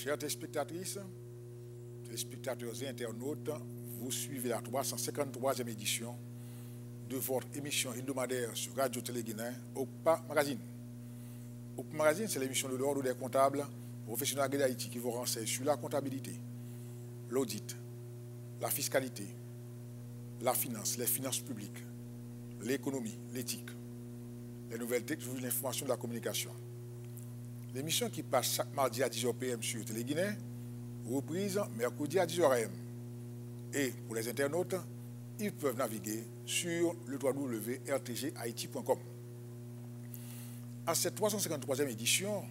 Chères téléspectatrices, téléspectateurs et internautes, vous suivez la 353e édition de votre émission hebdomadaire sur Radio Télé-Guinéen, OCPA Magazine. OCPA Magazine, c'est l'émission de l'ordre des comptables professionnels d'Haïti qui vous renseigne sur la comptabilité, l'audit, la fiscalité, la finance, les finances publiques, l'économie, l'éthique, les nouvelles technologies, l'information de la communication. L'émission qui passe chaque mardi à 10h PM sur Télé-Guinéen, reprise mercredi à 10h AM. Et pour les internautes, ils peuvent naviguer sur le www.rtghaiti.com. À cette 353e édition,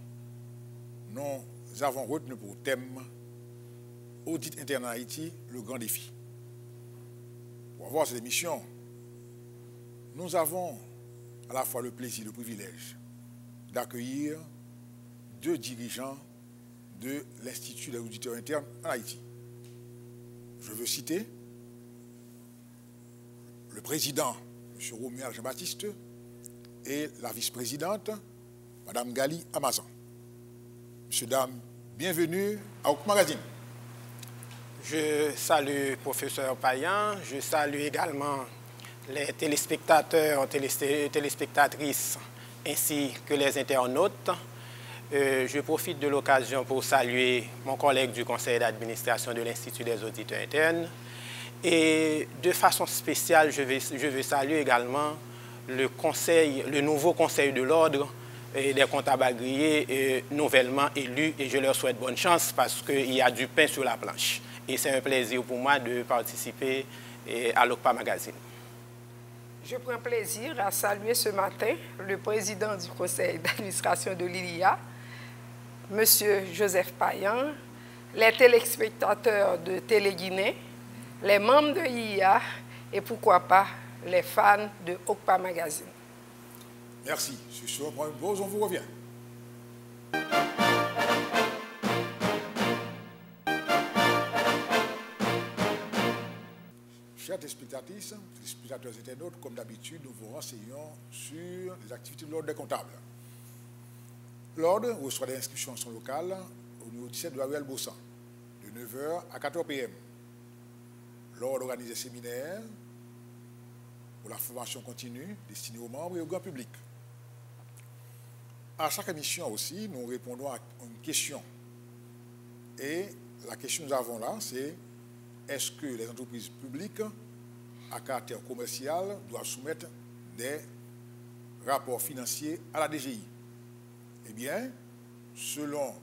nous avons retenu pour thème Audit interne en Haïti, le grand défi. Pour avoir cette émission, nous avons à la fois le plaisir et le privilège d'accueillir deux dirigeants de l'Institut des auditeurs internes en Haïti. Je veux citer le président, M. Romuald Jean-Baptiste, et la vice-présidente, Mme Gali Amazon. Messieurs, dames, bienvenue à OCPA Magazine. Je salue le professeur Payan, je salue également les téléspectateurs, téléspectatrices, ainsi que les internautes. Je profite de l'occasion pour saluer mon collègue du conseil d'administration de l'Institut des auditeurs internes. Et de façon spéciale, je veux saluer également le nouveau conseil de l'ordre et des comptables agréés nouvellement élus. Et je leur souhaite bonne chance parce qu'il y a du pain sur la planche. Et c'est un plaisir pour moi de participer à l'OCPA Magazine. Je prends plaisir à saluer ce matin le président du conseil d'administration de l'ILIA, M. Joseph Payan, les téléspectateurs de Télé-Guinée, les membres de l'ILIA et pourquoi pas les fans de OCPA Magazine. Merci. Sur ce, on prend une pause, on vous revient. Chers téléspectatrices, téléspectateurs et internautes, comme d'habitude, nous vous renseignons sur les activités de l'ordre des comptables. L'ordre reçoit des inscriptions en son local au niveau 17 de la ruelle Bossan, de 9h à 14 PM. L'ordre organise des séminaires pour la formation continue destinée aux membres et au grand public. À chaque émission aussi, nous répondons à une question. Et la question que nous avons là, c'est est-ce que les entreprises publiques à caractère commercial doivent soumettre des rapports financiers à la DGI? Eh bien, selon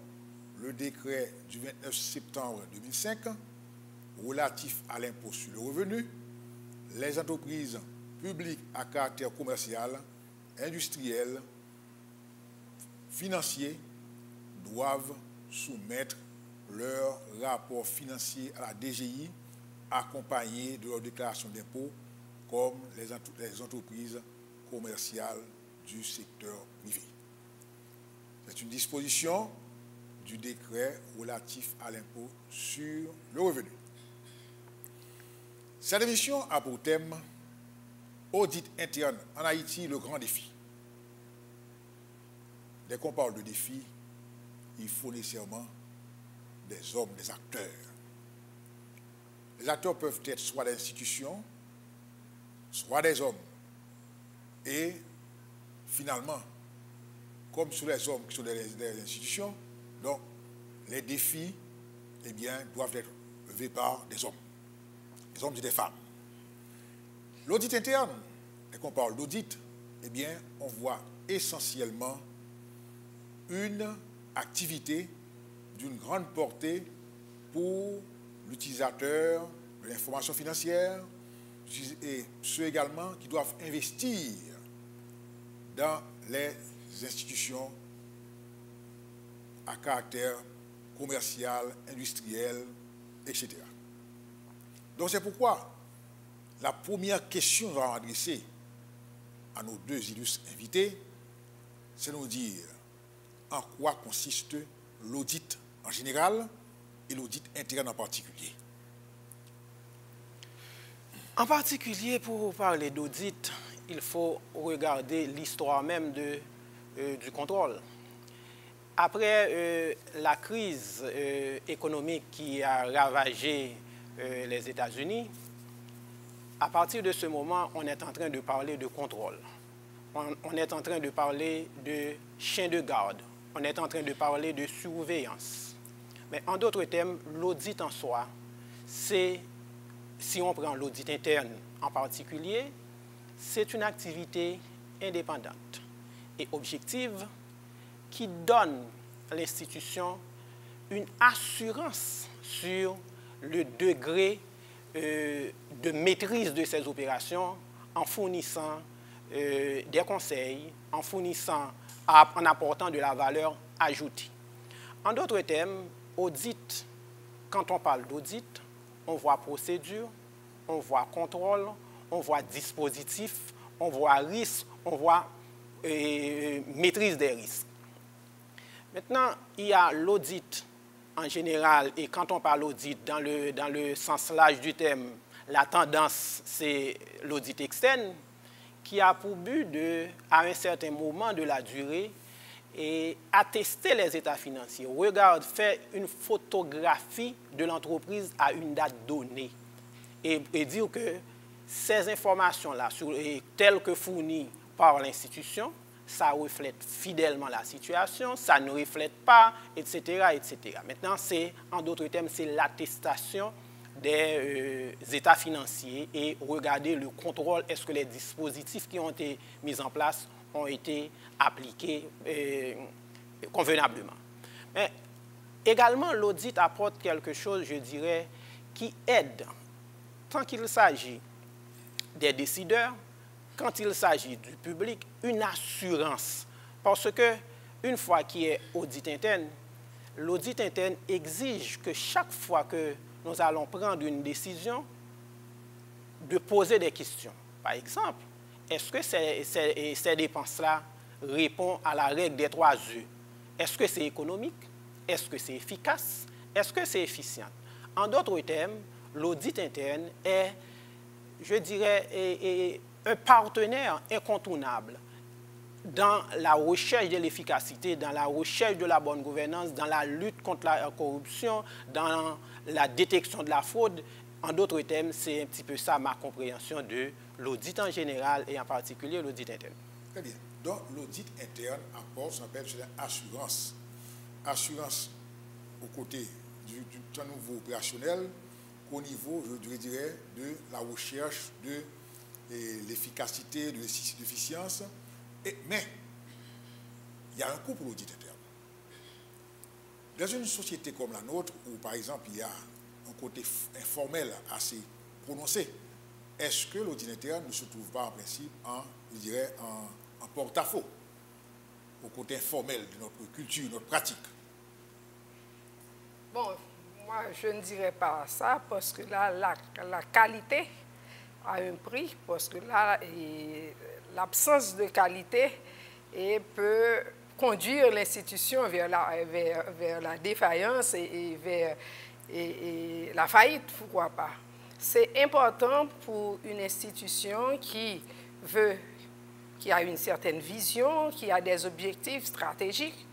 le décret du 29 septembre 2005 relatif à l'impôt sur le revenu, les entreprises publiques à caractère commercial, industriel, financier doivent soumettre leur rapport financier à la DGI accompagné de leur déclaration d'impôt comme les entreprises commerciales du secteur privé. C'est une disposition du décret relatif à l'impôt sur le revenu. Cette émission a pour thème Audit interne en Haïti, le grand défi. Dès qu'on parle de défi, il faut nécessairement des hommes, des acteurs. Les acteurs peuvent être soit des institutions, soit des hommes. Et finalement, comme sur les hommes qui sont des institutions, donc les défis, eh bien, doivent être levés par des hommes et des femmes. L'audit interne, dès qu'on parle d'audit, eh bien, on voit essentiellement une activité d'une grande portée pour l'utilisateur de l'information financière et ceux également qui doivent investir dans les institutions à caractère commercial, industriel, etc. Donc c'est pourquoi la première question que nous allons adresser à nos deux illustres invités, c'est de nous dire en quoi consiste l'audit en général et l'audit interne en particulier. En particulier, pour parler d'audit, il faut regarder l'histoire même du contrôle. Après la crise économique qui a ravagé les États-Unis, à partir de ce moment, on est en train de parler de contrôle. On est en train de parler de chien de garde. On est en train de parler de surveillance. Mais en d'autres termes, l'audit en soi, c'est, si on prend l'audit interne en particulier, c'est une activité indépendante et objective qui donne à l'institution une assurance sur le degré de maîtrise de ces opérations en fournissant des conseils, en apportant de la valeur ajoutée. En d'autres termes, audit, quand on parle d'audit, on voit procédure, on voit contrôle, on voit dispositif, on voit risque, on voit maîtrise des risques. Maintenant, il y a l'audit en général, et quand on parle d'audit dans le sens large du terme, la tendance, c'est l'audit externe, qui a pour but de, à un certain moment de la durée, et attester les états financiers. Faire une photographie de l'entreprise à une date donnée et dire que ces informations-là, telles que fournies par l'institution, ça reflète fidèlement la situation, ça ne reflète pas, etc., etc. Maintenant, en d'autres termes, c'est l'attestation des états financiers et regarder le contrôle, est-ce que les dispositifs qui ont été mis en place ont été appliqués convenablement. Mais également, l'audit apporte quelque chose, je dirais, qui aide, tant qu'il s'agit des décideurs, quand il s'agit du public, une assurance. Parce que, une fois qu'il y a audit interne, l'audit interne exige que chaque fois que nous allons prendre une décision, de poser des questions. Par exemple, est-ce que ces dépenses-là répondent à la règle des 3 E? Est-ce que c'est économique? Est-ce que c'est efficace? Est-ce que c'est efficient? En d'autres termes, l'audit interne est, je dirais, un partenaire incontournable dans la recherche de l'efficacité, dans la recherche de la bonne gouvernance, dans la lutte contre la corruption, dans la détection de la fraude. En d'autres termes, c'est un petit peu ça ma compréhension de l'audit en général et en particulier l'audit interne. Très bien. Donc, l'audit interne apporte ce qu'on appelle assurance. Assurance aux côtés du temps nouveau opérationnel, qu'au niveau, je dirais, de la recherche de l'efficacité, de l'efficience. Mais, il y a un coût pour l'audit interne. Dans une société comme la nôtre, où par exemple il y a un côté informel assez prononcé, est-ce que l'audit interne ne se trouve pas en principe je dirais, en porte-à-faux au côté informel de notre culture, notre pratique? Bon, moi je ne dirais pas ça parce que là, la qualité a un prix, parce que là, l'absence de qualité peut conduire l'institution vers la défaillance et vers la faillite, pourquoi pas. C'est important pour une institution qui a une certaine vision, qui a des objectifs stratégiques,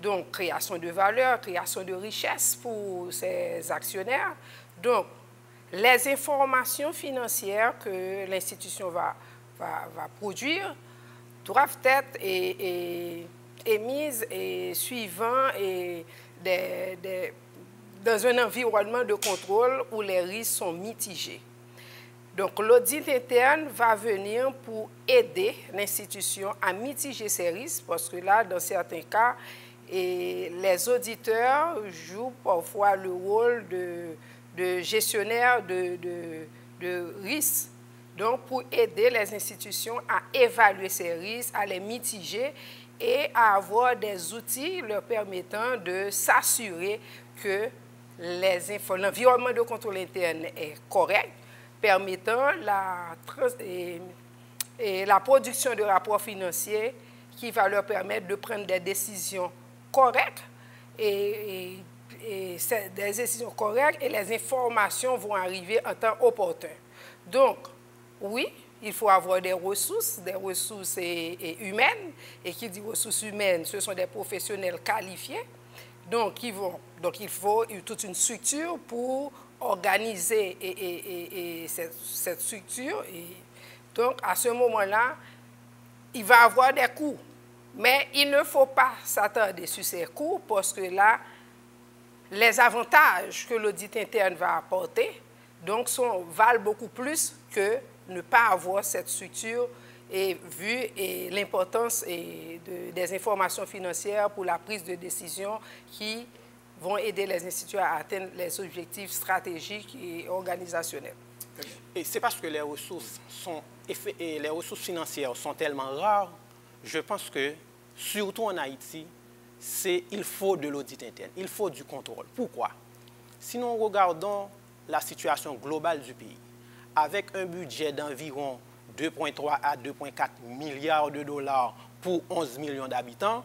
donc création de valeur, création de richesse pour ses actionnaires. Donc, les informations financières que l'institution va produire doivent être émises et suivant dans un environnement de contrôle où les risques sont mitigés. Donc, l'audit interne va venir pour aider l'institution à mitiger ces risques, parce que là, dans certains cas, les auditeurs jouent parfois le rôle de gestionnaire de risques. Donc, pour aider les institutions à évaluer ces risques, à les mitiger et à avoir des outils leur permettant de s'assurer que l'environnement de contrôle interne est correct, permettant la production de rapports financiers qui va leur permettre de prendre des décisions correctes et des décisions correctes et les informations vont arriver en temps opportun. Donc, oui, il faut avoir des ressources humaines. Et qui dit ressources humaines, ce sont des professionnels qualifiés. Donc, il faut toute une structure pour organiser cette structure. Donc, à ce moment-là, il va y avoir des coûts. Mais il ne faut pas s'attarder sur ces coûts parce que là, les avantages que l'audit interne va apporter valent beaucoup plus que ne pas avoir cette structure et l'importance des informations financières pour la prise de décision qui vont aider les instituts à atteindre les objectifs stratégiques et organisationnels. Et c'est parce que les ressources financières sont tellement rares, je pense que, surtout en Haïti, il faut de l'audit interne, il faut du contrôle. Pourquoi? Si nous regardons la situation globale du pays, avec un budget d'environ 2,3 à 2,4 milliards de dollars pour 11 millions d'habitants,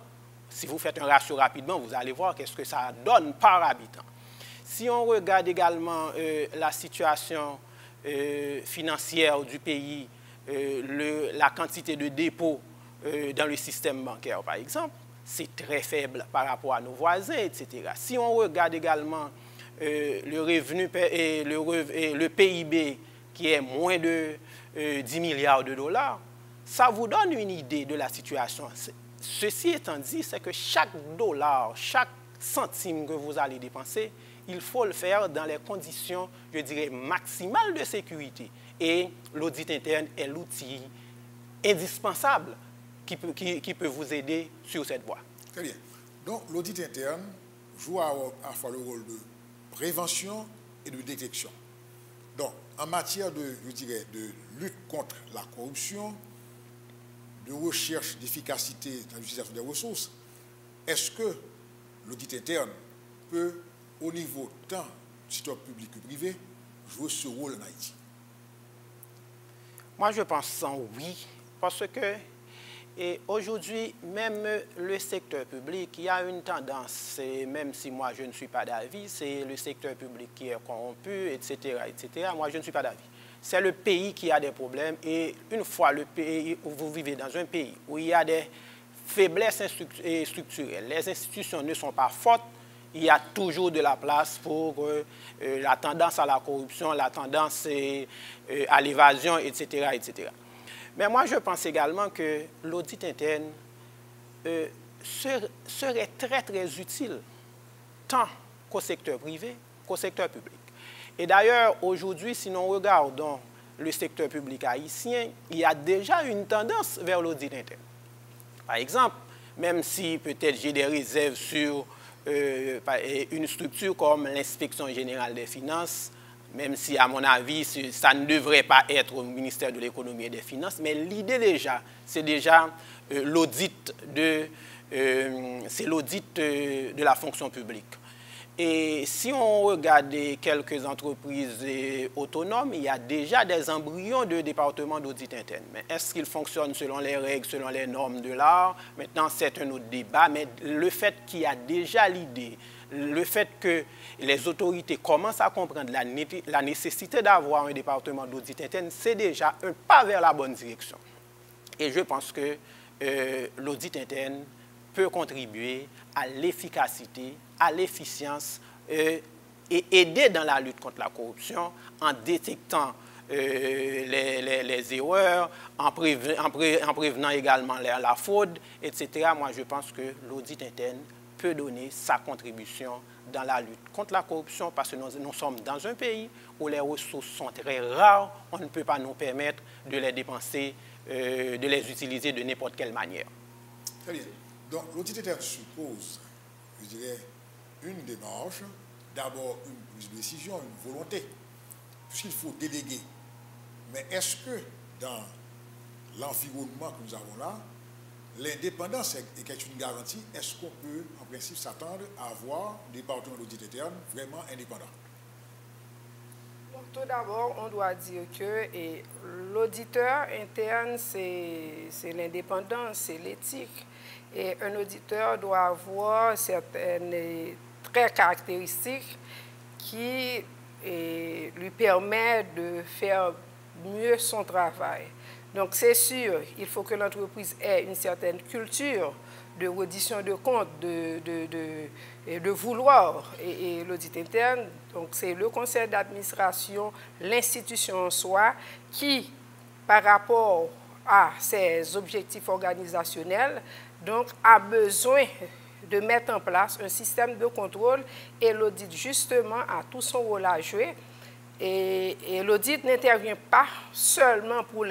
si vous faites un ratio rapidement, vous allez voir qu'est-ce que ça donne par habitant. Si on regarde également la situation financière du pays, la quantité de dépôts dans le système bancaire, par exemple, c'est très faible par rapport à nos voisins, etc. Si on regarde également le revenu et le PIB qui est moins de 10 milliards de dollars, ça vous donne une idée de la situation. Ceci étant dit, c'est que chaque dollar, chaque centime que vous allez dépenser, il faut le faire dans les conditions, je dirais, maximales de sécurité. Et l'audit interne est l'outil indispensable qui peut vous aider sur cette voie. Très bien. Donc, l'audit interne joue à la fois le rôle de prévention et de détection. Donc, en matière de lutte contre la corruption, de recherche d'efficacité dans l'utilisation des ressources, est-ce que l'audit interne peut, au niveau tant du secteur public que privé, jouer ce rôle en Haïti? Moi, je pense oui, parce que aujourd'hui, même le secteur public, il y a une tendance, même si moi je ne suis pas d'avis, c'est le secteur public qui est corrompu, etc., etc. Moi, je ne suis pas d'avis. C'est le pays qui a des problèmes et une fois le pays où vous vivez dans un pays où il y a des faiblesses structurelles, les institutions ne sont pas fortes, il y a toujours de la place pour la tendance à la corruption, la tendance à l'évasion, etc., etc. Mais moi, je pense également que l'audit interne serait très, très utile, tant qu'au secteur privé qu'au secteur public. Et d'ailleurs, aujourd'hui, si nous regardons le secteur public haïtien, il y a déjà une tendance vers l'audit interne. Par exemple, même si peut-être j'ai des réserves sur une structure comme l'Inspection générale des finances, même si, à mon avis, ça ne devrait pas être au ministère de l'économie et des finances, mais l'idée déjà, c'est déjà l'audit de la fonction publique. Et si on regarde quelques entreprises autonomes, il y a déjà des embryons de départements d'audit interne. Mais est-ce qu'ils fonctionnent selon les règles, selon les normes de l'art? Maintenant, c'est un autre débat, mais le fait qu'il y a déjà l'idée, le fait que les autorités commencent à comprendre la nécessité d'avoir un département d'audit interne, c'est déjà un pas vers la bonne direction. Et je pense que l'audit interne peut contribuer à l'efficacité, à l'efficience et aider dans la lutte contre la corruption en détectant les erreurs, en prévenant également la fraude, etc. Moi, je pense que l'audit interne peut donner sa contribution dans la lutte contre la corruption parce que nous sommes dans un pays où les ressources sont très rares, on ne peut pas nous permettre de les dépenser, de les utiliser de n'importe quelle manière. Très bien. Donc, l'audit interne suppose, je dirais, une démarche, d'abord une prise de décision, une volonté, puisqu'il faut déléguer. Mais est-ce que dans l'environnement que nous avons là, l'indépendance est une garantie? Est-ce qu'on peut, en principe, s'attendre à avoir un département d'audit interne vraiment indépendant? Tout d'abord, on doit dire que l'auditeur interne, c'est l'indépendance, c'est l'éthique. Et un auditeur doit avoir certaines traits caractéristiques qui lui permettent de faire mieux son travail. Donc c'est sûr, il faut que l'entreprise ait une certaine culture de reddition de comptes, de vouloir et l'audit interne. Donc c'est le conseil d'administration, l'institution en soi qui, par rapport à ses objectifs organisationnels, donc a besoin de mettre en place un système de contrôle et l'audit justement a tout son rôle à jouer. Et l'audit n'intervient pas seulement pour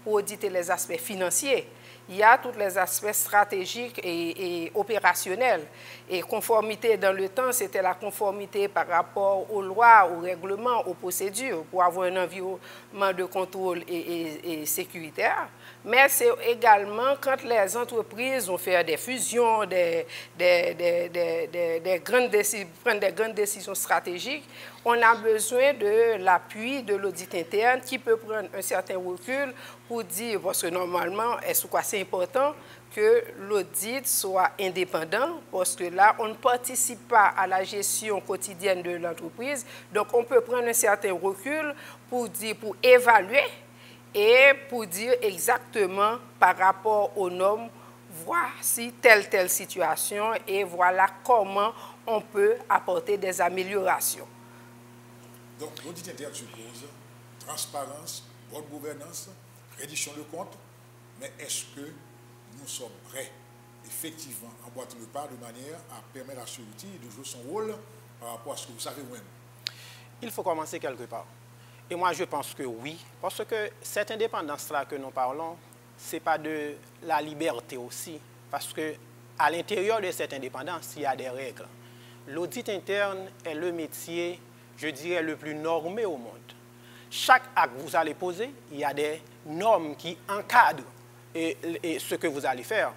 auditer les aspects financiers. Il y a tous les aspects stratégiques et opérationnels. Et conformité dans le temps, c'était la conformité par rapport aux lois, aux règlements, aux procédures pour avoir un environnement de contrôle et sécuritaire. Mais c'est également quand les entreprises ont fait des fusions, prennent des grandes décisions stratégiques, on a besoin de l'appui de l'audit interne qui peut prendre un certain recul pour dire, parce que normalement, c'est important que l'audit soit indépendant, parce que là, on ne participe pas à la gestion quotidienne de l'entreprise. Donc, on peut prendre un certain recul pour évaluer et pour dire exactement par rapport aux normes, voici telle situation et voilà comment on peut apporter des améliorations. Donc, l'audit interne suppose transparence, bonne gouvernance, reddition de comptes, mais est-ce que nous sommes prêts, effectivement, à emboîter le pas de manière à permettre à celui-ci de jouer son rôle par rapport à ce que vous savez vous-même? Il faut commencer quelque part. Et moi, je pense que oui, parce que cette indépendance-là que nous parlons, ce n'est pas de la liberté aussi, parce qu'à l'intérieur de cette indépendance, il y a des règles. L'audit interne est le métier, je dirais, le plus normé au monde. Chaque acte que vous allez poser, il y a des normes qui encadrent ce que vous allez faire.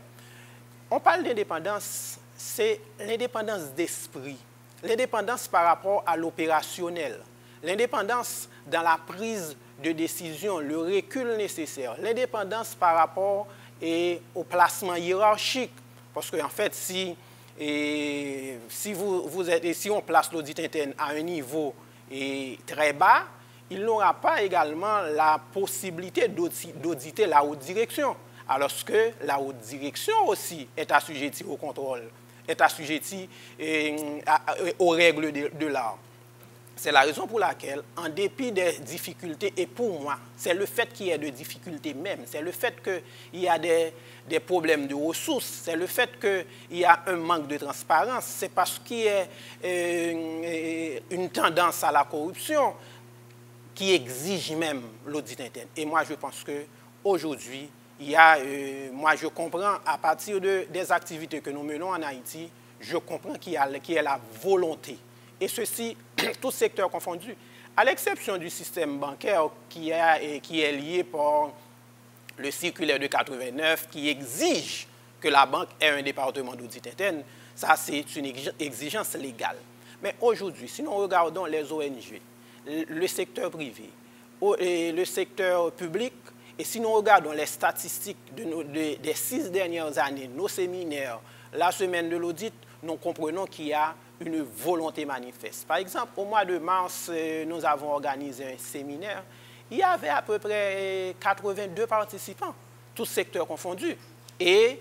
On parle d'indépendance, c'est l'indépendance d'esprit, l'indépendance par rapport à l'opérationnel, l'indépendance dans la prise de décision, le recul nécessaire, l'indépendance par rapport au placement hiérarchique. Parce qu'en fait, si on place l'audit interne à un niveau très bas, il n'aura pas également la possibilité d'auditer la haute direction. Alors que la haute direction aussi est assujettie au contrôle, est assujettie aux règles de l'art. C'est la raison pour laquelle, en dépit des difficultés, et pour moi, c'est le fait qu'il y ait de difficultés même, c'est le fait qu'il y a des problèmes de ressources, c'est le fait qu'il y a un manque de transparence, c'est parce qu'il y a une tendance à la corruption qui exige même l'audit interne. Et moi, je pense qu'aujourd'hui, moi, je comprends, à partir des activités que nous menons en Haïti, je comprends qu'il y a la volonté. Et ceci, tous secteurs confondus, à l'exception du système bancaire qui est lié par le circulaire de 89 qui exige que la banque ait un département d'audit interne, ça c'est une exigence légale. Mais aujourd'hui, si nous regardons les ONG, le secteur privé, le secteur public, et si nous regardons les statistiques des 6 dernières années, nos séminaires, la semaine de l'audit, nous comprenons qu'il y a une volonté manifeste. Par exemple, au mois de mars, nous avons organisé un séminaire. Il y avait à peu près 82 participants, tous secteurs confondus, et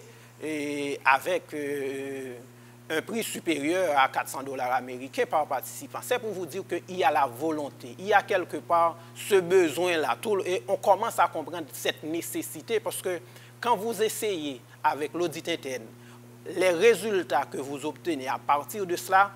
avec un prix supérieur à 400 $ américains par participant. C'est pour vous dire qu'il y a la volonté, il y a quelque part ce besoin-là. Et on commence à comprendre cette nécessité parce que quand vous essayez avec l'audit interne, les résultats que vous obtenez à partir de cela,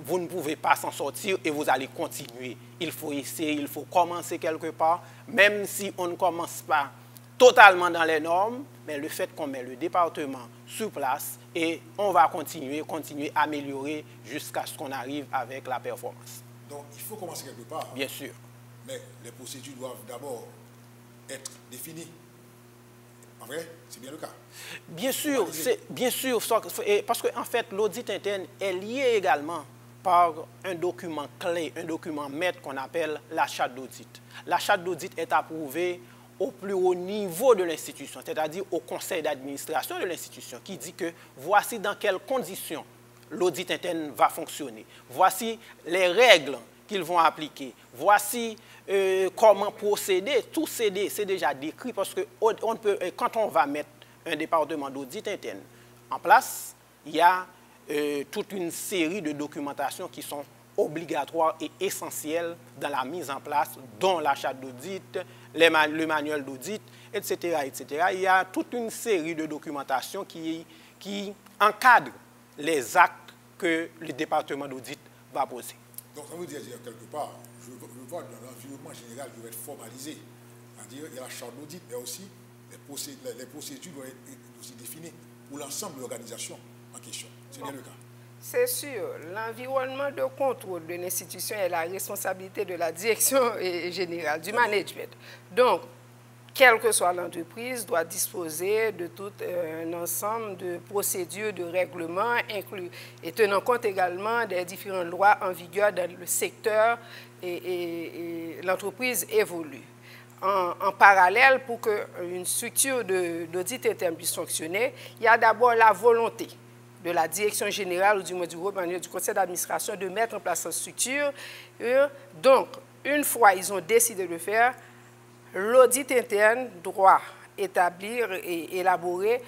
vous ne pouvez pas s'en sortir et vous allez continuer. Il faut essayer, il faut commencer quelque part, même si on ne commence pas totalement dans les normes, mais le fait qu'on met le département sur place et on va continuer à améliorer jusqu'à ce qu'on arrive avec la performance. Donc, il faut commencer quelque part. Bien sûr. Mais les procédures doivent d'abord être définies. En vrai, c'est bien le cas. Bien sûr, parce qu'en fait, l'audit interne est lié également par un document clé, un document maître qu'on appelle la charte d'audit. La charte d'audit est approuvée au plus haut niveau de l'institution, c'est-à-dire au conseil d'administration de l'institution, qui dit que voici dans quelles conditions l'audit interne va fonctionner. Voici les règles qu'ils vont appliquer. Voici comment procéder. Tout c'est déjà décrit parce que quand on va mettre un département d'audit interne en place, il y a toute une série de documentations qui sont obligatoires et essentielles dans la mise en place, dont la charte d'audit, le manuel d'audit, etc., etc. Il y a toute une série de documentations qui encadrent les actes que le département d'audit va poser. Donc ça veut dire quelque part, je vois dans l'environnement général qui doit être formalisé. C'est-à-dire il y a la charte d'audit, mais aussi les procédures doivent être aussi définies pour l'ensemble de l'organisation en question. C'est bien le cas. C'est sûr, l'environnement de contrôle de l'institution est la responsabilité de la direction générale, du management. Donc, quelle que soit l'entreprise, doit disposer de tout un ensemble de procédures, de règlements inclus, et tenant compte également des différentes lois en vigueur dans le secteur et l'entreprise évolue. En parallèle, pour qu'une structure d'audit interne puisse fonctionner, il y a d'abord la volonté de la direction générale ou du moins du conseil d'administration de mettre en place cette structure. Donc, une fois ils ont décidé de le faire, l'audit interne doit établir et élaborer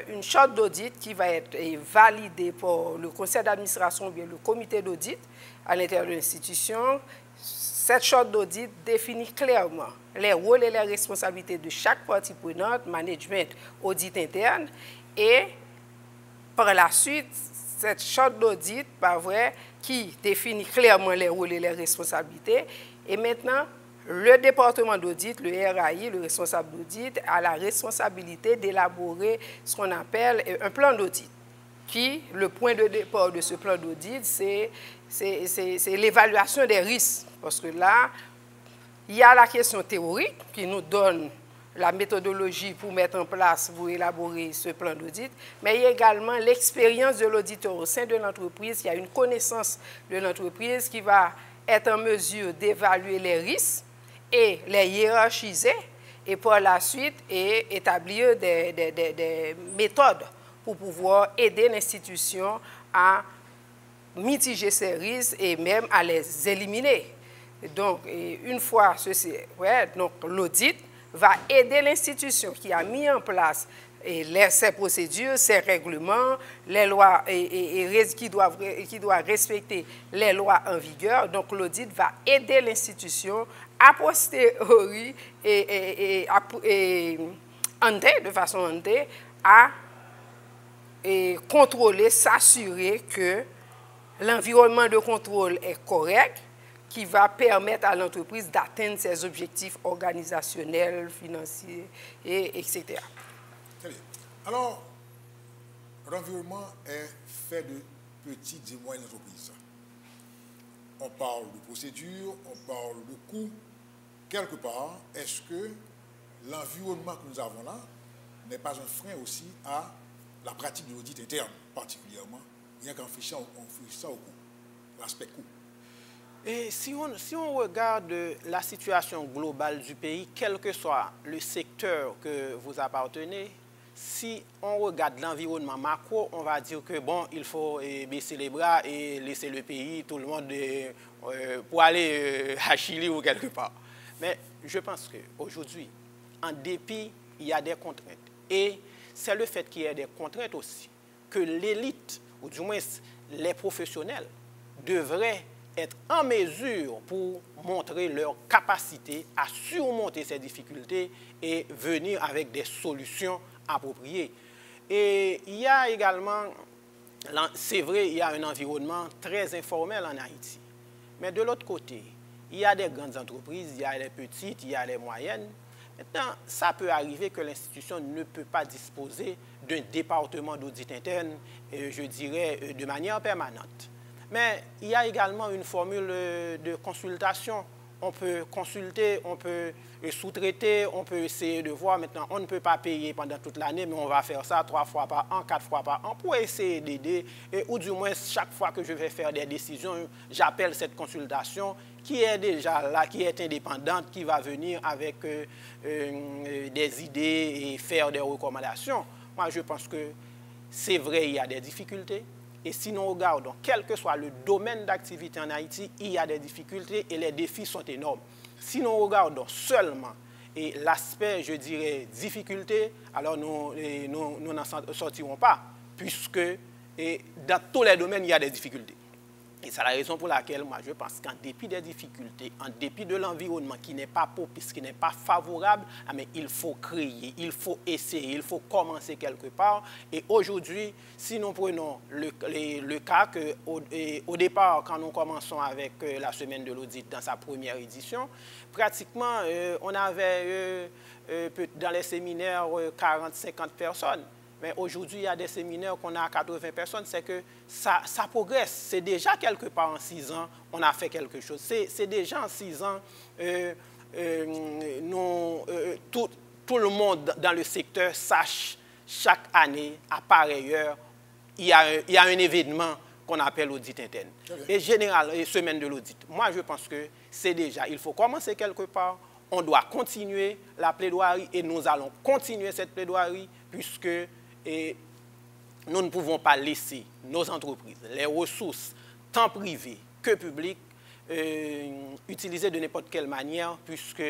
une charte d'audit qui va être validée par le conseil d'administration ou bien le comité d'audit à l'intérieur de l'institution. Cette charte d'audit définit clairement les rôles et les responsabilités de chaque partie prenante, management, audit interne, et par la suite, cette charte d'audit, pas vrai, qui définit clairement les rôles et les responsabilités. Et maintenant, le département d'audit, le RAI, le responsable d'audit, a la responsabilité d'élaborer ce qu'on appelle un plan d'audit. Qui, le point de départ de ce plan d'audit, c'est l'évaluation des risques. Parce que là, il y a la question théorique qui nous donne la méthodologie pour mettre en place, pour élaborer ce plan d'audit, mais il y a également l'expérience de l'auditeur au sein de l'entreprise. Il y a une connaissance de l'entreprise qui va être en mesure d'évaluer les risques et les hiérarchiser et par la suite établir des méthodes pour pouvoir aider l'institution à mitiger ces risques et même à les éliminer. Donc, une fois ceci, donc l'audit va aider l'institution qui a mis en place ses procédures, ses règlements, les lois qui doit respecter les lois en vigueur. Donc l'audit va aider l'institution a posteriori de façon hantée à contrôler, s'assurer que l'environnement de contrôle est correct, qui va permettre à l'entreprise d'atteindre ses objectifs organisationnels, financiers, etc. Très bien. Alors, l'environnement est fait de petites et moyennes entreprises. On parle de procédures, on parle de coûts. Quelque part, est-ce que l'environnement que nous avons là n'est pas un frein aussi à la pratique de l'audit interne, particulièrement, rien qu'en fichant au coût, l'aspect coût? Et si on regarde la situation globale du pays, quel que soit le secteur que vous appartenez, si on regarde l'environnement macro, on va dire que bon, il faut baisser les bras et laisser le pays, tout le monde, pour aller à Chili ou quelque part. Mais je pense qu'aujourd'hui, en dépit, il y a des contraintes. Et c'est le fait qu'il y ait des contraintes aussi que l'élite, ou du moins les professionnels, devraient être en mesure pour montrer leur capacité à surmonter ces difficultés et venir avec des solutions appropriées. Et il y a également, c'est vrai, il y a un environnement très informel en Haïti. Mais de l'autre côté, il y a des grandes entreprises, il y a les petites, il y a les moyennes. Maintenant, ça peut arriver que l'institution ne peut pas disposer d'un département d'audit interne, je dirais, de manière permanente. Mais il y a également une formule de consultation. On peut consulter, on peut sous-traiter, on peut essayer de voir. Maintenant, on ne peut pas payer pendant toute l'année, mais on va faire ça 3 fois par an, 4 fois par an pour essayer d'aider. Ou du moins, chaque fois que je vais faire des décisions, j'appelle cette consultation qui est déjà là, qui est indépendante, qui va venir avec des idées et faire des recommandations. Moi, je pense que c'est vrai, il y a des difficultés. Et si nous regardons, quel que soit le domaine d'activité en Haïti, il y a des difficultés et les défis sont énormes. Si nous regardons seulement l'aspect, je dirais, difficulté, alors nous n'en sortirons pas, puisque dans tous les domaines, il y a des difficultés. Et c'est la raison pour laquelle moi je pense qu'en dépit des difficultés, en dépit de l'environnement qui n'est pas propice, qui n'est pas favorable, mais il faut créer, il faut essayer, il faut commencer quelque part. Et aujourd'hui, si nous prenons le cas qu'au départ, quand nous commençons avec la semaine de l'audit dans sa première édition, pratiquement on avait dans les séminaires 40-50 personnes. Mais aujourd'hui, il y a des séminaires qu'on a à 80 personnes. C'est que ça progresse. C'est déjà quelque part en 6 ans, on a fait quelque chose. C'est déjà en 6 ans, tout le monde dans le secteur sache chaque année, à pareille heure, il y a un événement qu'on appelle l'audit interne. Et général, semaine de l'audit. Moi, je pense que c'est déjà, il faut commencer quelque part. On doit continuer la plaidoirie et nous allons continuer cette plaidoirie puisque nous ne pouvons pas laisser nos entreprises, les ressources, tant privées que publiques, utiliser de n'importe quelle manière puisque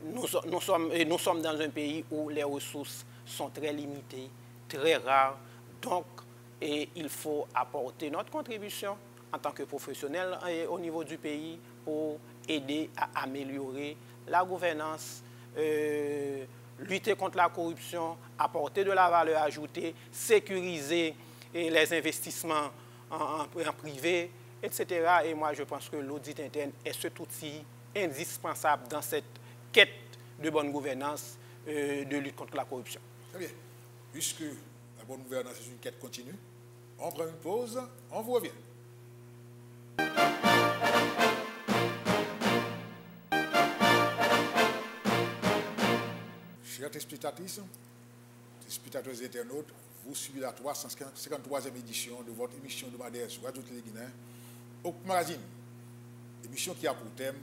nous sommes dans un pays où les ressources sont très limitées, très rares. Donc, il faut apporter notre contribution en tant que professionnels au niveau du pays pour aider à améliorer la gouvernance, lutter contre la corruption, apporter de la valeur ajoutée, sécuriser les investissements en privé, etc. Et moi, je pense que l'audit interne est cet outil indispensable dans cette quête de bonne gouvernance, de lutte contre la corruption. Très bien. Puisque la bonne gouvernance est une quête continue, on prend une pause, on vous revient. Chers téléspectatrices, téléspectateurs et internautes, vous suivez la 353e édition de votre émission hebdomadaire sur Radio Télé-Guinée, au magazine. Émission qui a pour thème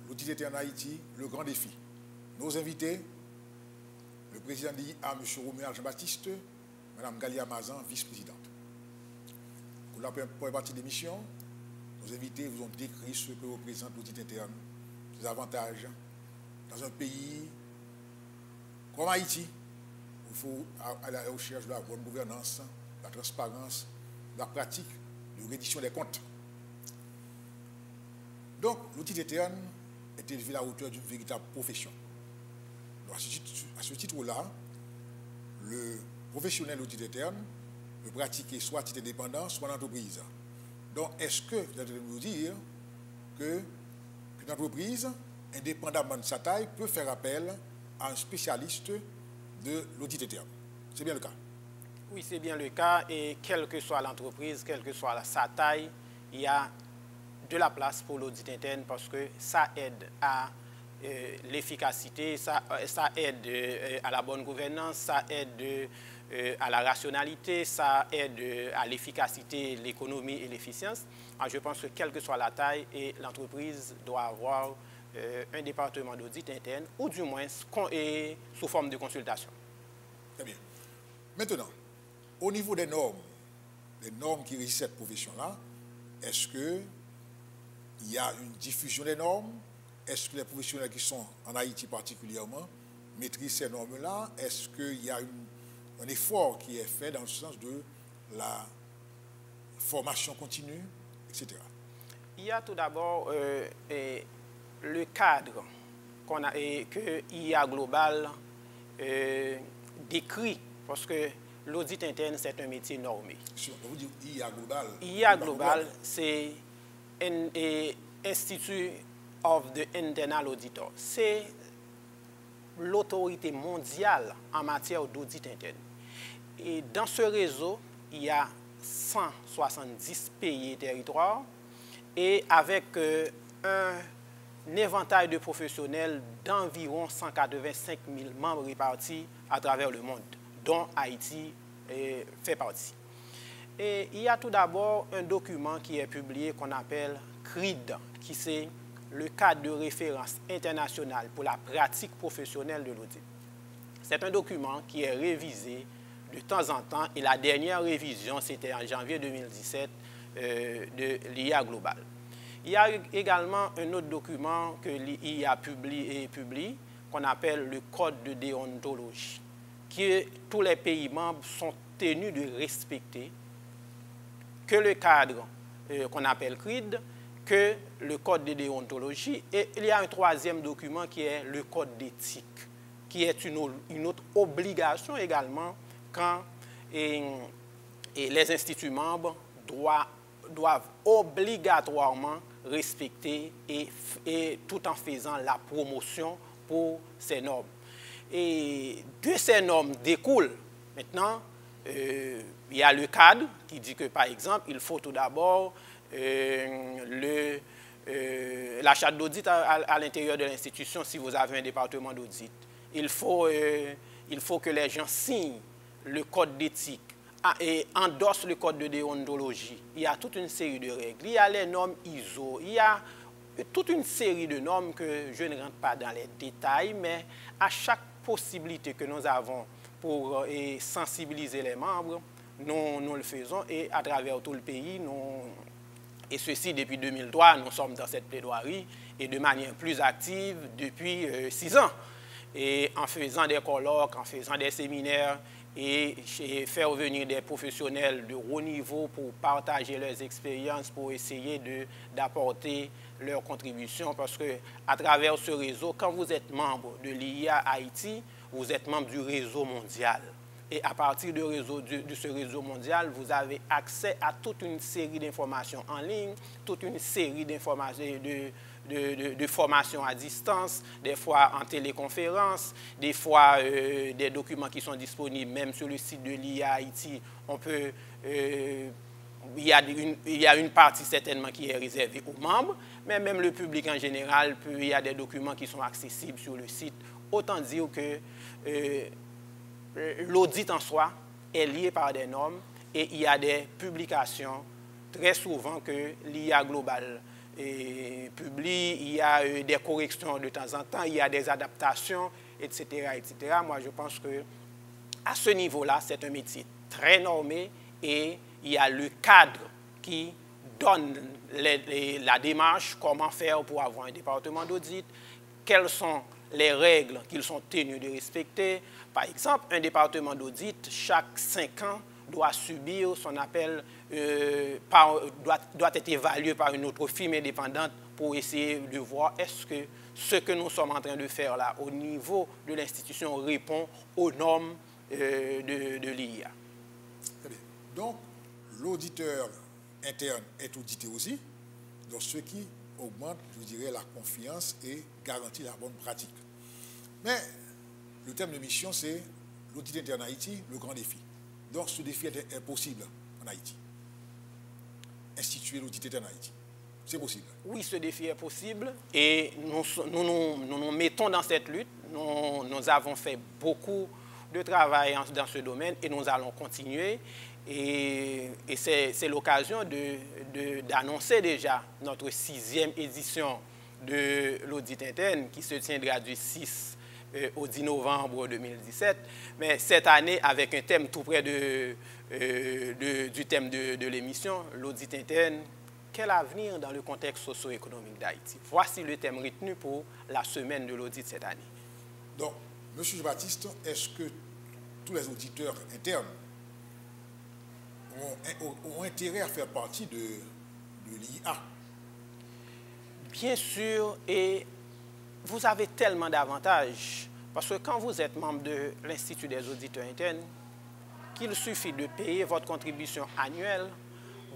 l'audit interne en Haïti, le grand défi. Nos invités, le président de l'IA, M. Romuald Jean-Baptiste, Mme Galia Mazan, vice-présidente. Pour la première partie de l'émission, nos invités vous ont décrit ce que représente l'audit interne, ses avantages dans un pays comme Haïti, il faut aller à la recherche de la bonne gouvernance, de la transparence, de la pratique de reddition des comptes. Donc, l'audit interne est élevé à la hauteur d'une véritable profession. Donc, à ce titre-là, le professionnel audit interne peut pratiquer soit à titre indépendant, soit en entreprise. Donc, est-ce que vous allez nous dire qu'une entreprise, indépendamment de sa taille, peut faire appel à un spécialiste de l'audit interne? C'est bien le cas? Oui, c'est bien le cas. Et quelle que soit l'entreprise, quelle que soit sa taille, il y a de la place pour l'audit interne parce que ça aide à l'efficacité, ça aide à la bonne gouvernance, ça aide à la rationalité, ça aide à l'efficacité, l'économie et l'efficience. Alors, je pense que quelle que soit la taille, l'entreprise doit avoir un département d'audit interne, ou du moins sous forme de consultation. Très bien. Maintenant, au niveau des normes qui régissent cette profession-là, est-ce qu'il y a une diffusion des normes? Est-ce que les professionnels qui sont en Haïti particulièrement maîtrisent ces normes-là? Est-ce qu'il y a un effort qui est fait dans le sens de la formation continue, etc.? Il y a tout d'abord le cadre que IA Global décrit, parce que l'audit interne, c'est un métier normé. Vous dites IA Global. IA Global, c'est Institute of the Internal Auditor. C'est l'autorité mondiale en matière d'audit interne. Et dans ce réseau, il y a 170 pays et territoires, et avec un éventail de professionnels d'environ 185 000 membres répartis à travers le monde, dont Haïti fait partie. Et il y a tout d'abord un document qui est publié qu'on appelle CRID, qui c'est le cadre de référence international pour la pratique professionnelle de l'audit. C'est un document qui est révisé de temps en temps. Et la dernière révision, c'était en janvier 2017 de l'IA Global. Il y a également un autre document que l'IA publie qu'on appelle le Code de déontologie, que tous les pays membres sont tenus de respecter, que le cadre qu'on appelle CRID, que le Code de déontologie, et il y a un troisième document qui est le Code d'éthique, qui est une autre obligation également quand les instituts membres doivent obligatoirement respecter et tout en faisant la promotion pour ces normes. Et de ces normes découle maintenant, il y a le cadre qui dit que, par exemple, il faut tout d'abord la charte d'audit à l'intérieur de l'institution si vous avez un département d'audit. Il faut que les gens signent le code d'éthique et endossent le code de déontologie. Il y a toute une série de règles. Il y a les normes ISO. Il y a toute une série de normes que je ne rentre pas dans les détails, mais à chaque possibilité que nous avons pour sensibiliser les membres, nous le faisons et à travers tout le pays, et ceci depuis 2003, nous sommes dans cette plaidoirie et de manière plus active depuis 6 ans. Et en faisant des colloques, en faisant des séminaires et faire venir des professionnels de haut niveau pour partager leurs expériences, pour essayer d'apporter leur contribution. Parce qu'à travers ce réseau, quand vous êtes membre de l'IA Haïti, vous êtes membre du réseau mondial. Et à partir de ce réseau mondial, vous avez accès à toute une série d'informations en ligne, toute une série d'informations, de formations à distance, des fois en téléconférence, des fois des documents qui sont disponibles même sur le site de l'IA Haïti. Il y a une partie certainement qui est réservée aux membres, mais même le public en général, il y a des documents qui sont accessibles sur le site. Autant dire que l'audit en soi est lié par des normes et il y a des publications très souvent que l'IA Global publie, il y a des corrections de temps en temps, il y a des adaptations, etc., etc. Moi, je pense qu'à ce niveau-là, c'est un métier très normé et il y a le cadre qui donne la démarche, comment faire pour avoir un département d'audit, quelles sont les règles qu'ils sont tenus de respecter. Par exemple, un département d'audit, chaque 5 ans, doit subir son appel, doit être évalué par une autre firme indépendante pour essayer de voir est-ce que ce que nous sommes en train de faire là, au niveau de l'institution, répond aux normes de l'IA. Donc, l'auditeur interne est audité aussi, donc ce qui augmente, je dirais, la confiance et garantit la bonne pratique. Mais le thème de mission, c'est l'audit interne en Haïti, le grand défi. Donc, ce défi est possible en Haïti. Instituer l'audit interne en Haïti. C'est possible. Oui, ce défi est possible et nous mettons dans cette lutte. Nous avons fait beaucoup de travail dans ce domaine et nous allons continuer. Et c'est l'occasion d'annoncer déjà notre 6e édition de l'audit interne qui se tiendra du 6 au 10 novembre 2017. Mais cette année, avec un thème tout près du thème de l'émission, l'audit interne, quel avenir dans le contexte socio-économique d'Haïti? Voici le thème retenu pour la semaine de l'audit cette année. Donc, M. Baptiste, est-ce que tous les auditeurs internes ont intérêt à faire partie de l'IA? Bien sûr, et vous avez tellement d'avantages, parce que quand vous êtes membre de l'Institut des auditeurs internes, qu'il suffit de payer votre contribution annuelle,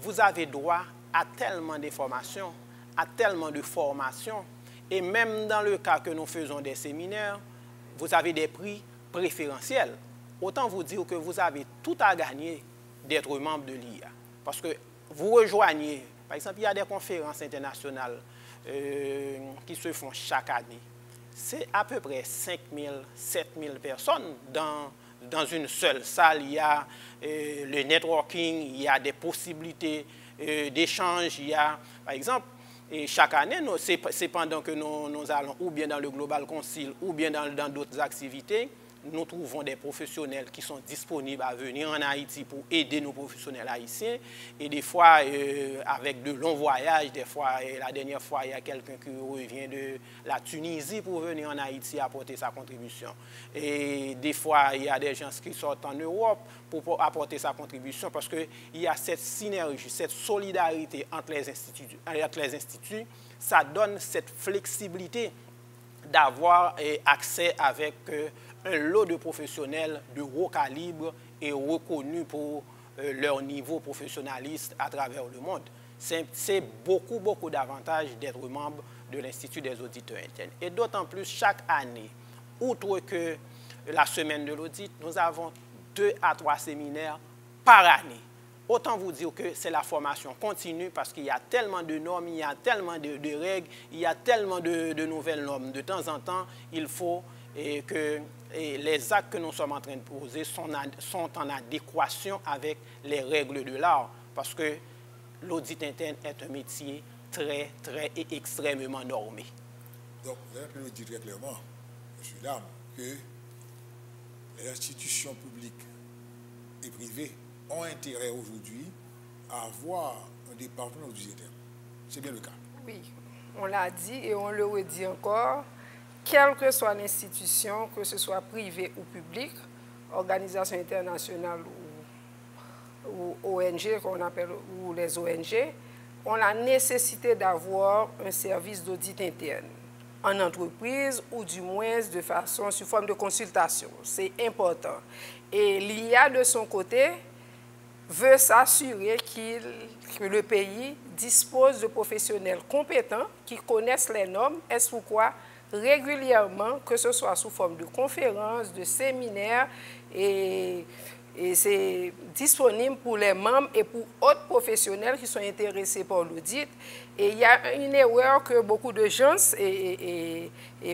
vous avez droit à tellement d'informations, à tellement de formations, et même dans le cas que nous faisons des séminaires, vous avez des prix préférentiels. Autant vous dire que vous avez tout à gagner d'être membre de l'IA. Parce que vous rejoignez, par exemple, il y a des conférences internationales qui se font chaque année. C'est à peu près 5 000, 7 000 personnes dans une seule salle. Il y a le networking, il y a des possibilités d'échange. Il y a, par exemple, et chaque année, c'est pendant que nous allons ou bien dans le Global Council ou bien dans d'autres activités nous trouvons des professionnels qui sont disponibles à venir en Haïti pour aider nos professionnels haïtiens. Et des fois, avec de longs voyages, des fois, la dernière fois, il y a quelqu'un qui revient de la Tunisie pour venir en Haïti apporter sa contribution. Et des fois, il y a des gens qui sortent en Europe pour apporter sa contribution parce qu'il y a cette synergie, cette solidarité entre les instituts. Ça donne cette flexibilité d'avoir accès avec un lot de professionnels de haut calibre et reconnus pour leur niveau professionnaliste à travers le monde. C'est beaucoup, beaucoup d'avantages d'être membre de l'Institut des auditeurs internes. Et d'autant plus, chaque année, outre que la semaine de l'audit, nous avons 2 à 3 séminaires par année. Autant vous dire que c'est la formation continue parce qu'il y a tellement de normes, il y a tellement de règles, il y a tellement de nouvelles normes. De temps en temps, il faut que les actes que nous sommes en train de poser sont en adéquation avec les règles de l'art. Parce que l'audit interne est un métier très, très et extrêmement normé. Donc, vous avez pu dire très clairement, M. Dame, que les institutions publiques et privées ont intérêt aujourd'hui à avoir un département budgétaire. C'est bien le cas. Oui, on l'a dit et on le redit encore. Quelle que soit l'institution, que ce soit privée ou publique, organisation internationale ou ONG, qu'on appelle, ou les ONG, on a la nécessité d'avoir un service d'audit interne en entreprise ou du moins de façon sous forme de consultation. C'est important. Et l'IA de son côté veut s'assurer que le pays dispose de professionnels compétents qui connaissent les normes. Est-ce pourquoi régulièrement, que ce soit sous forme de conférences, de séminaires, et c'est disponible pour les membres et pour autres professionnels qui sont intéressés par l'audit. Et il y a une erreur que beaucoup de gens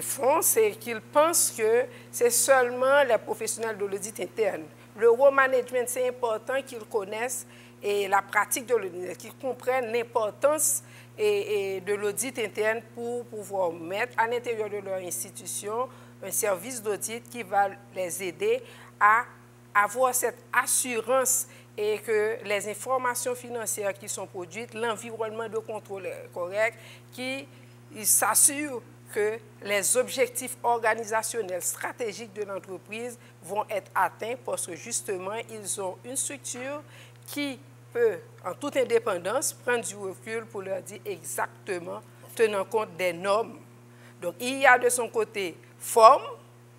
font, c'est qu'ils pensent que c'est seulement les professionnels de l'audit interne. Le raw management, c'est important qu'ils connaissent et la pratique de l'audit, qu'ils comprennent l'importance de l'audit interne pour pouvoir mettre à l'intérieur de leur institution un service d'audit qui va les aider à avoir cette assurance et que les informations financières qui sont produites, l'environnement de contrôle est correct, qui s'assure que les objectifs organisationnels stratégiques de l'entreprise vont être atteints parce que justement, ils ont une structure qui peut, en toute indépendance, prendre du recul pour leur dire exactement, tenant compte des normes. Donc, il y a de son côté, forme,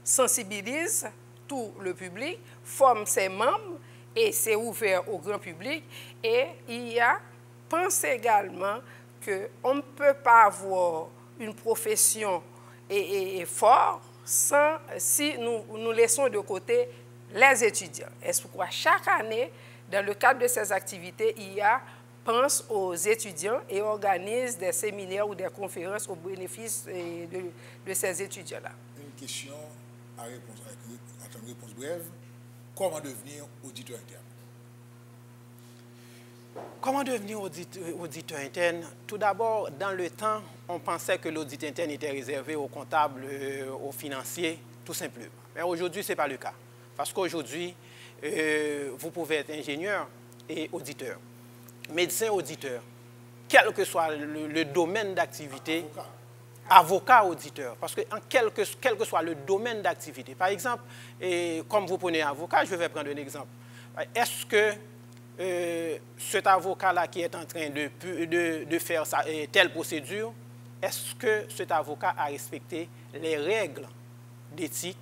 sensibilise tout le public, forme ses membres et c'est ouvert au grand public. Et il y a, pense également qu'on ne peut pas avoir une profession forte si nous laissons de côté les étudiants. Et pourquoi chaque année, dans le cadre de ces activités, IA pense aux étudiants et organise des séminaires ou des conférences au bénéfice de ces étudiants-là. Une question à une réponse brève. Comment devenir auditeur interne? Comment devenir auditeur interne? Tout d'abord, dans le temps, on pensait que l'audit interne était réservé aux comptables, aux financiers, tout simplement. Mais aujourd'hui, ce n'est pas le cas. Parce qu'aujourd'hui, vous pouvez être ingénieur et auditeur, médecin auditeur, quel que soit le domaine d'activité, avocat auditeur, parce que quel que soit le domaine d'activité. Par exemple, comme vous prenez avocat, je vais prendre un exemple. Est-ce que cet avocat-là qui est en train de faire telle procédure, est-ce que cet avocat a respecté les règles d'éthique,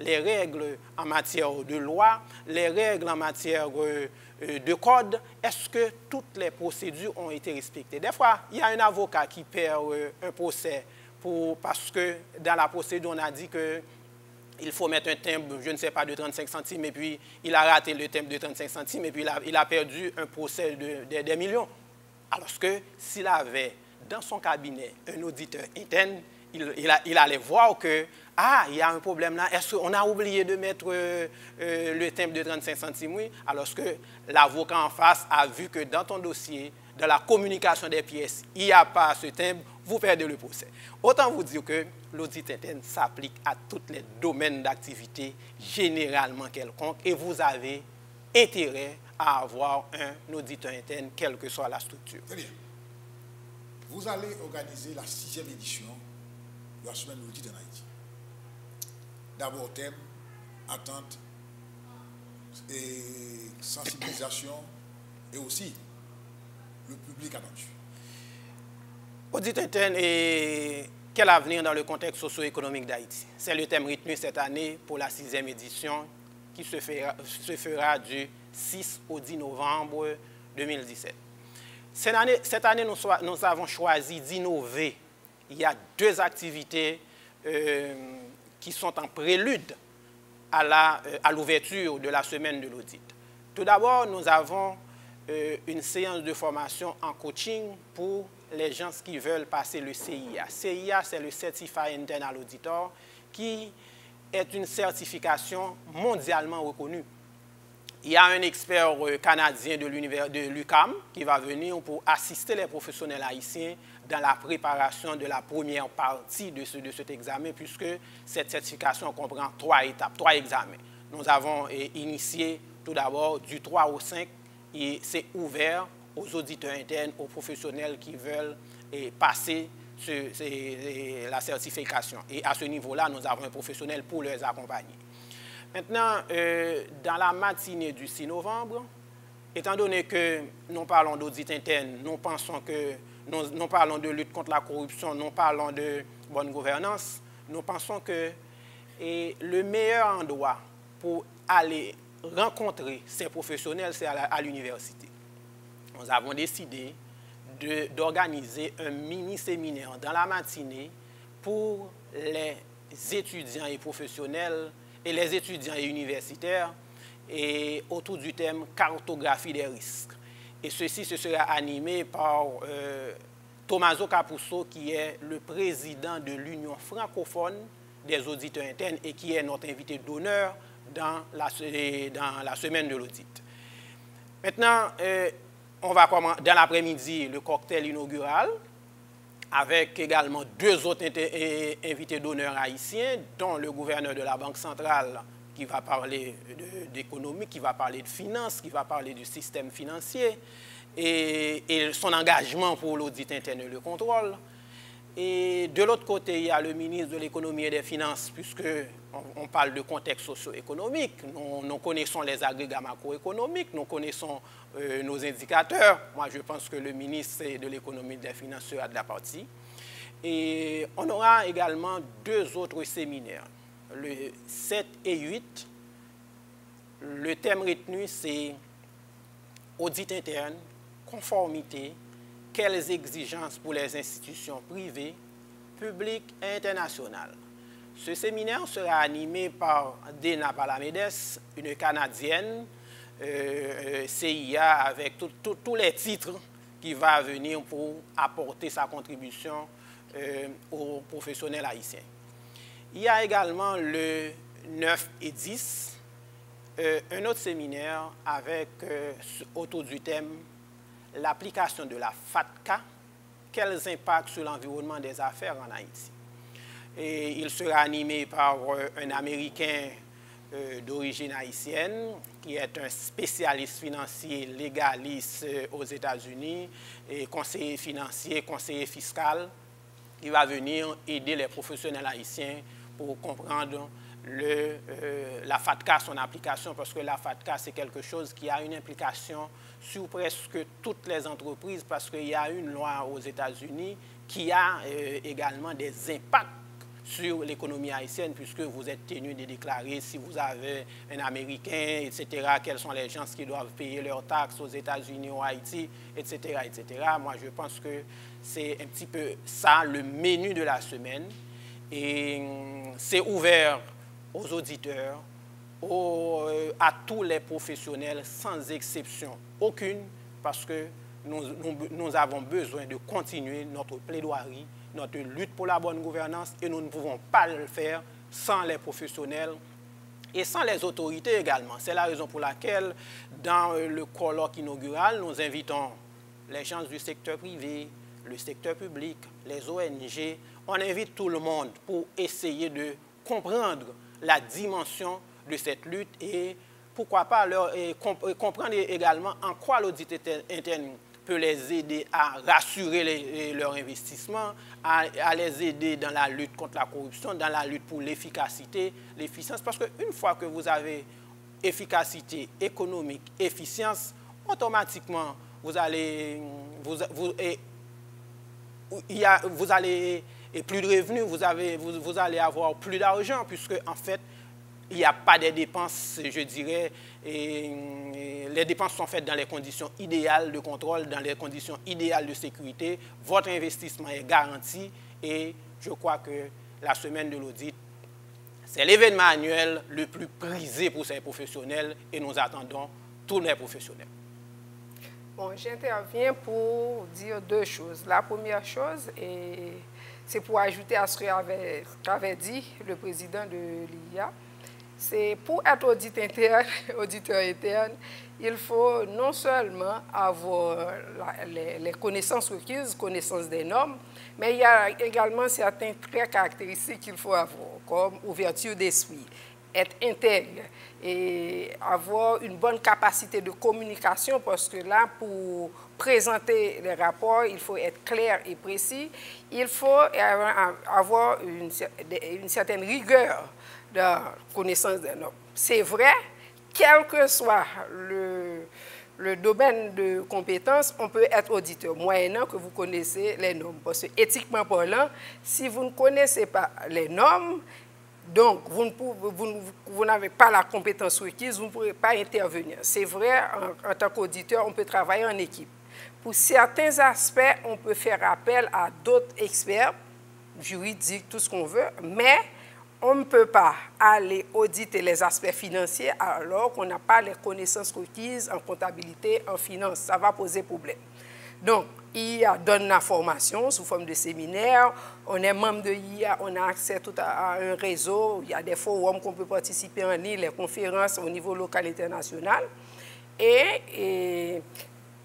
les règles en matière de loi, les règles en matière de code, est-ce que toutes les procédures ont été respectées? Des fois, il y a un avocat qui perd un procès parce que dans la procédure, on a dit qu'il faut mettre un timbre, je ne sais pas, de 35 centimes, et puis il a raté le timbre de 35 centimes, et puis il a perdu un procès des millions. Alors que s'il avait dans son cabinet un auditeur interne, il allait voir que, il y a un problème là, est-ce qu'on a oublié de mettre le timbre de 35 centimes, oui, alors que l'avocat en face a vu que dans ton dossier, dans la communication des pièces, il n'y a pas ce timbre, vous perdez le procès. Autant vous dire que l'audit interne s'applique à tous les domaines d'activité généralement quelconques et vous avez intérêt à avoir un auditeur interne, quelle que soit la structure. Très bien. Vous allez organiser la 6e édition de la semaine de l'audit en Haïti. D'abord, thème, attente et sensibilisation et aussi le public attendu. Audit interne et quel avenir dans le contexte socio-économique d'Haïti? C'est le thème retenu cette année pour la 6e édition qui se fera du 6 au 10 novembre 2017. Cette année, nous avons choisi d'innover. Il y a 2 activités qui sont en prélude à l'ouverture de la semaine de l'audit. Tout d'abord, nous avons une séance de formation en coaching pour les gens qui veulent passer le CIA. CIA, c'est le Certified Internal Auditor, qui est une certification mondialement reconnue. Il y a un expert canadien de l'UQAM qui va venir pour assister les professionnels haïtiens dans la préparation de la première partie de cet examen, puisque cette certification comprend 3 étapes, 3 examens. Nous avons initié tout d'abord du 3 au 5 et c'est ouvert aux auditeurs internes, aux professionnels qui veulent passer la certification. Et à ce niveau-là, nous avons un professionnel pour les accompagner. Maintenant, dans la matinée du 6 novembre, étant donné que nous parlons d'audit interne, nous pensons que nous parlons de lutte contre la corruption, nous parlons de bonne gouvernance, nous pensons que le meilleur endroit pour aller rencontrer ces professionnels, c'est à l'université. Nous avons décidé d'organiser un mini-séminaire dans la matinée pour les étudiants et professionnels et les étudiants et universitaires et autour du thème cartographie des risques. Et ceci se sera animé par Tommaso Capuzzo, qui est le président de l'Union francophone des auditeurs internes et qui est notre invité d'honneur dans la semaine de l'audit. Maintenant, on va commencer dans l'après-midi le cocktail inaugural avec également 2 autres invités d'honneur haïtiens, dont le gouverneur de la Banque centrale qui va parler d'économie, qui va parler de finances, qui va parler du système financier et son engagement pour l'audit interne et le contrôle. Et de l'autre côté, il y a le ministre de l'économie et des finances, puisqu'on parle de contexte socio-économique. Nous connaissons les agrégats macroéconomiques, nous connaissons nos indicateurs. Moi, je pense que le ministre de l'économie et des finances sera de la partie. Et on aura également 2 autres séminaires, le 7 et 8. Le thème retenu, c'est audit interne, conformité, quelles exigences pour les institutions privées, publiques et internationales. Ce séminaire sera animé par Dena Palamedes, une Canadienne, CIA, avec tous les titres qui va venir pour apporter sa contribution aux professionnels haïtiens. Il y a également le 9 et 10, un autre séminaire avec autour du thème l'application de la FATCA, quels impacts sur l'environnement des affaires en Haïti. Et il sera animé par un Américain d'origine haïtienne, qui est un spécialiste financier légaliste aux États-Unis, et conseiller financier, conseiller fiscal, qui va venir aider les professionnels haïtiens pour comprendre la FATCA, son application, parce que la FATCA, c'est quelque chose qui a une implication sur presque toutes les entreprises, parce qu'il y a une loi aux États-Unis qui a également des impacts sur l'économie haïtienne, puisque vous êtes tenu de déclarer si vous avez un Américain, etc., quels sont les gens qui doivent payer leurs taxes aux États-Unis ou Haïti, etc., etc. Moi, je pense que c'est un petit peu ça, le menu de la semaine. Et c'est ouvert aux auditeurs, à tous les professionnels, sans exception aucune, parce que nous avons besoin de continuer notre plaidoirie, notre lutte pour la bonne gouvernance, et nous ne pouvons pas le faire sans les professionnels et sans les autorités également. C'est la raison pour laquelle, dans le colloque inaugural, nous invitons les gens du secteur privé, le secteur public, les ONG. On invite tout le monde pour essayer de comprendre la dimension de cette lutte et pourquoi pas comprendre également en quoi l'audit interne peut les aider à rassurer leur investissement, à les aider dans la lutte contre la corruption, dans la lutte pour l'efficacité, l'efficience. Parce qu'une fois que vous avez efficacité économique, efficience, automatiquement, vous allez plus de revenus, vous allez avoir plus d'argent, puisque en fait, il n'y a pas de dépenses, je dirais, et les dépenses sont faites dans les conditions idéales de contrôle, dans les conditions idéales de sécurité. Votre investissement est garanti et je crois que la semaine de l'audit, c'est l'événement annuel le plus prisé pour ces professionnels et nous attendons tous les professionnels. Bon, j'interviens pour dire deux choses. La première chose, c'est pour ajouter à ce qu'avait dit le président de l'IA. C'est pour être auditeur interne, il faut non seulement avoir les connaissances requises, connaissances des normes, mais il y a également certains traits caractéristiques qu'il faut avoir, comme ouverture d'esprit, être intègre et avoir une bonne capacité de communication, parce que là, pour présenter les rapports, il faut être clair et précis. Il faut avoir une certaine rigueur de connaissance des normes. C'est vrai, quel que soit le domaine de compétence, on peut être auditeur, moyennant que vous connaissez les normes. Parce que, éthiquement parlant, si vous ne connaissez pas les normes, donc vous n'avez pas la compétence requise, vous ne pourrez pas intervenir. C'est vrai, en tant qu'auditeur, on peut travailler en équipe. Pour certains aspects, on peut faire appel à d'autres experts, juridiques, tout ce qu'on veut, mais on ne peut pas aller auditer les aspects financiers alors qu'on n'a pas les connaissances requises en comptabilité, en finance. Ça va poser problème. Donc, IA donne la formation sous forme de séminaire. On est membre de IA, on a accès tout à un réseau. Il y a des forums qu'on peut participer en ligne, les conférences au niveau local et international. Et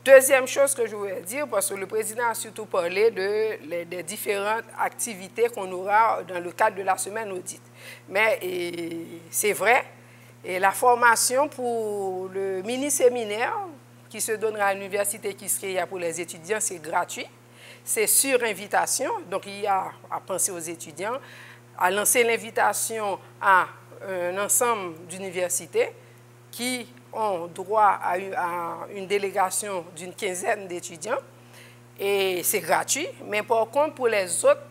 deuxième chose que je voulais dire, parce que le président a surtout parlé des différentes activités qu'on aura dans le cadre de la semaine audit. Mais c'est vrai, et la formation pour le mini-séminaire qui se donnera à l'université qui serait pour les étudiants, c'est gratuit. C'est sur invitation, donc il y a à penser aux étudiants, à lancer l'invitation à un ensemble d'universités qui ont droit à une délégation d'une quinzaine d'étudiants et c'est gratuit. Mais par contre, pour les autres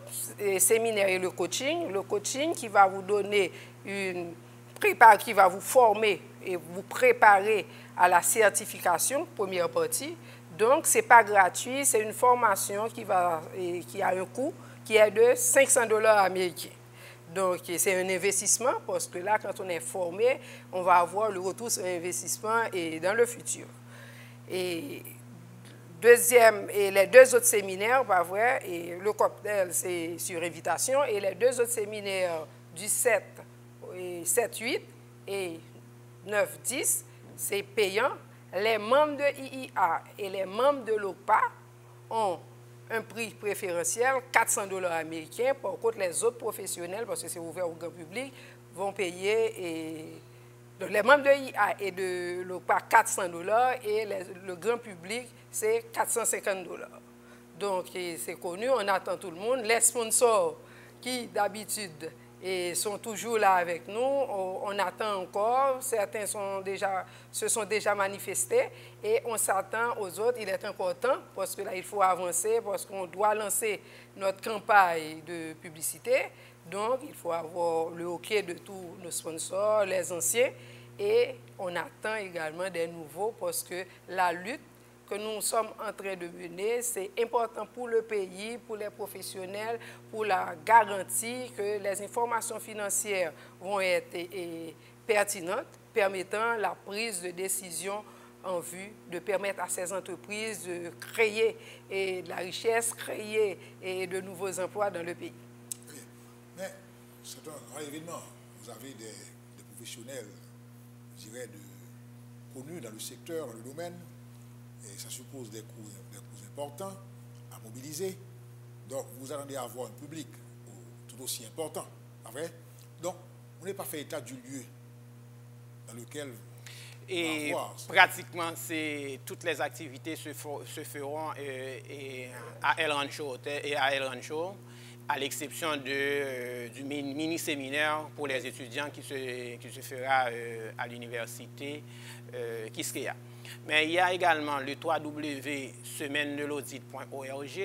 séminaires et le coaching qui va vous donner qui va vous former et vous préparer à la certification, première partie. Donc, ce n'est pas gratuit, c'est une formation qui a un coût qui est de $500 américains. Donc, c'est un investissement parce que là, quand on est formé, on va avoir le retour sur investissement et dans le futur. Et les deux autres séminaires, et le cocktail, c'est sur invitation, et les deux autres séminaires du 7-8 et 9-10, c'est payant. Les membres de IIA et les membres de l'OPA ont un prix préférentiel, $400 américains. Par contre, les autres professionnels, parce que c'est ouvert au grand public, vont payer. Donc, les membres de IA et de l'OPA, $400 et le grand public, c'est $450. Donc, c'est connu, on attend tout le monde. Les sponsors qui, d'habitude, sont toujours là avec nous, on attend encore. Certains se sont déjà manifestés et on s'attend aux autres. Il est important parce que là, il faut avancer, parce qu'on doit lancer notre campagne de publicité. Donc, il faut avoir le hockey de tous nos sponsors, les anciens. Et on attend également des nouveaux parce que la lutte que nous sommes en train de mener, c'est important pour le pays, pour les professionnels, pour la garantie que les informations financières vont être pertinentes, permettant la prise de décision en vue de permettre à ces entreprises de créer de la richesse, créer de nouveaux emplois dans le pays. Oui, mais c'est un événement. Vous avez des professionnels, je dirais, connus dans le secteur, dans le domaine. et ça suppose des coûts importants à mobiliser. Donc, vous attendez à avoir un public tout aussi important, pas vrai? Donc, on n'est pas fait état du lieu dans lequel et pratiquement, toutes les activités se feront à El Rancho et à El Rancho, à l'exception du mini-séminaire pour les étudiants qui se fera à l'université Quisqueya. Mais il y a également le www.semaine-de-l'audit.org,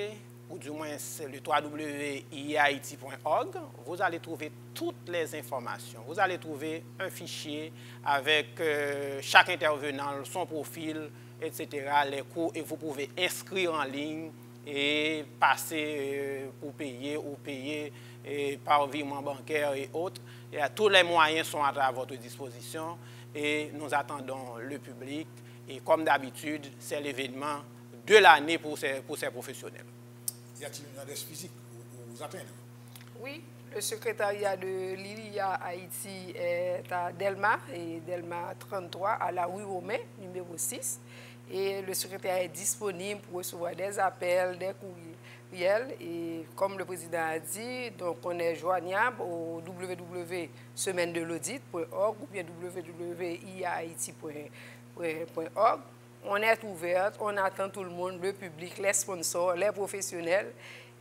ou du moins le www.ihaiti.org. Vous allez trouver toutes les informations. Vous allez trouver un fichier avec chaque intervenant, son profil, etc., les coûts, et vous pouvez inscrire en ligne et passer pour payer ou payer par virement bancaire et autres. Et tous les moyens sont à votre disposition et nous attendons le public. Et comme d'habitude, c'est l'événement de l'année pour ces professionnels. Y a-t-il une adresse physique où vous atteindre? Oui, le secrétariat de l'ILIA Haïti est à Delma, et Delma 33, à la rue Romain, numéro 6. Et le secrétariat est disponible pour recevoir des appels, des courriels. Et comme le président a dit, donc on est joignable au www.semaine-de-l'audit.org ou bien www.iahaiti.org. On est ouvert, on attend tout le monde, le public, les sponsors, les professionnels.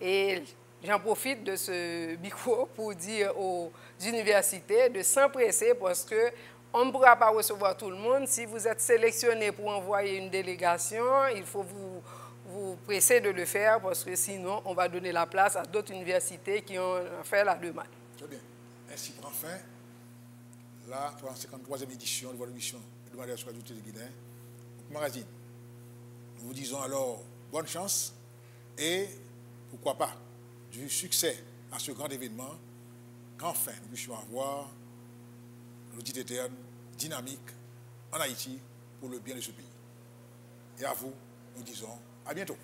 Et j'en profite de ce micro pour dire aux universités de s'empresser parce qu'on ne pourra pas recevoir tout le monde. Si vous êtes sélectionné pour envoyer une délégation, il faut vous presser de le faire parce que sinon, on va donner la place à d'autres universités qui ont fait la demande. Très bien. Ainsi prend fin la 353e édition de votre émission hebdomadaire sur Radio Télé-Guinée. Magazine. Nous vous disons alors bonne chance et pourquoi pas du succès à ce grand événement qu'enfin nous puissions avoir l'audit interne dynamique en Haïti pour le bien de ce pays. Et à vous, nous disons à bientôt.